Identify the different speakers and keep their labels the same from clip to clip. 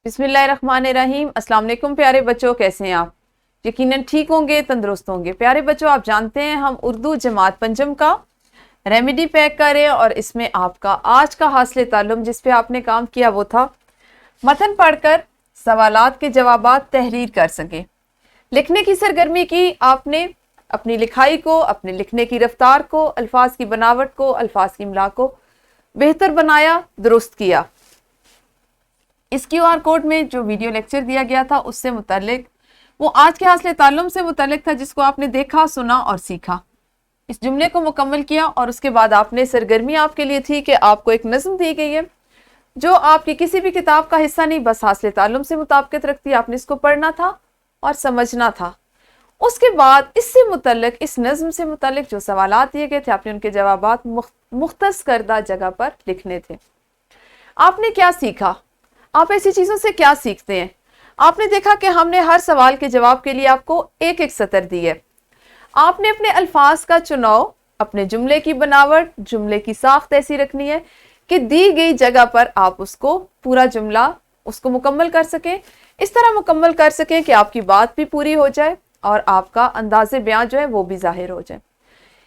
Speaker 1: बिस्मिल्लाहिर्रहमानिर्रहीम। अस्सलाम वालेकुम प्यारे बच्चों, कैसे हैं आप? यकीनन ठीक होंगे, तंदुरुस्त होंगे। प्यारे बच्चों, आप जानते हैं हम उर्दू जमात पंचम का रेमेडी पैक कर रहे हैं और इसमें आपका आज का हासिल ताल्लुम जिस पे आपने काम किया वो था मतन पढ़कर सवालात के जवाबात तहरीर कर सकें। लिखने की सरगर्मी की आपने, अपनी लिखाई को, अपने लिखने की रफ्तार को, अल्फाज की बनावट को, अल्फाज की इमला को बेहतर बनाया, दुरुस्त किया। इस QR कोड में जो वीडियो लेक्चर दिया गया था उससे मुतालिक, वो आज के हासिल ताल्लुम से मुतालिक था जिसको आपने देखा, सुना और सीखा। इस जुमले को मुकम्मल किया और उसके बाद आपने सरगर्मी आपके लिए थी कि आपको एक नज़म दी गई है जो आपकी किसी भी किताब का हिस्सा नहीं, बस हासिल ताल्लुम से मुताबिकत रखती है। आपने इसको पढ़ना था और समझना था। उसके बाद इससे मुतालिक, इस नज़म से मुतालिक जो सवालात दिए गए थे, आपने उनके जवाबात मुख्तस करदा जगह पर लिखने थे। आपने क्या सीखा? आप ऐसी चीज़ों से क्या सीखते हैं? आपने देखा कि हमने हर सवाल के जवाब के लिए आपको एक एक सतर दी है। आपने अपने अल्फाज का चुनाव, अपने जुमले की बनावट, जुमले की साख्त ऐसी रखनी है कि दी गई जगह पर आप उसको पूरा जुमला उसको मुकम्मल कर सकें। इस तरह मुकम्मल कर सकें कि आपकी बात भी पूरी हो जाए और आपका अंदाज़े बयां जो है वो भी ज़ाहिर हो जाए।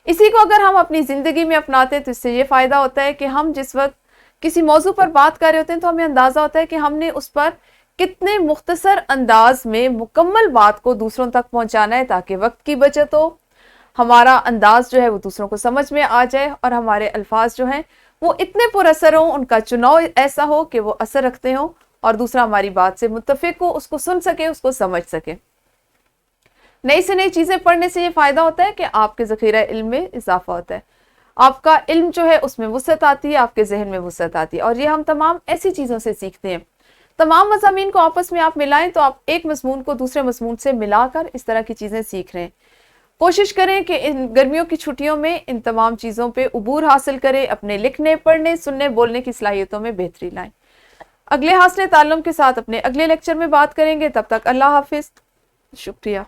Speaker 1: इसी को अगर हम अपनी ज़िंदगी में अपनाते हैं तो इससे ये फ़ायदा होता है कि हम जिस वक्त किसी मौजू पर बात कर रहे होते हैं तो हमें अंदाज़ा होता है कि हमने उस पर कितने मुख्तसर अंदाज में मुकम्मल बात को दूसरों तक पहुंचाना है, ताकि वक्त की बचत हो, हमारा अंदाज जो है वो दूसरों को समझ में आ जाए और हमारे अल्फाज जो हैं वो इतने पुरअसर हों, उनका चुनाव ऐसा हो कि वो असर रखते हों और दूसरा हमारी बात से मुत्तफिक हो, उसको सुन सके, उसको समझ सके। नई से नई चीज़ें पढ़ने से ये फ़ायदा होता है कि आपके ज़ख़ीरा इल्म में इजाफा होता है, आपका इल्म जो है उसमें वुसअत आती है, आपके जहन में वुसअत आती है। और ये हम तमाम ऐसी चीज़ों से सीखते हैं। तमाम मज़ामीन को आपस में आप मिलाएं तो आप एक मज़मून को दूसरे मज़मून से मिलाकर इस तरह की चीज़ें सीख रहे हैं। कोशिश करें कि इन गर्मियों की छुट्टियों में इन तमाम चीज़ों पे उबूर हासिल करें, अपने लिखने, पढ़ने, सुनने, बोलने की सलाहियतों में बेहतरी लाएं। अगले हासिल ताल्लुम के साथ अपने अगले लेक्चर में बात करेंगे। तब तक अल्लाह हाफिज़, शुक्रिया।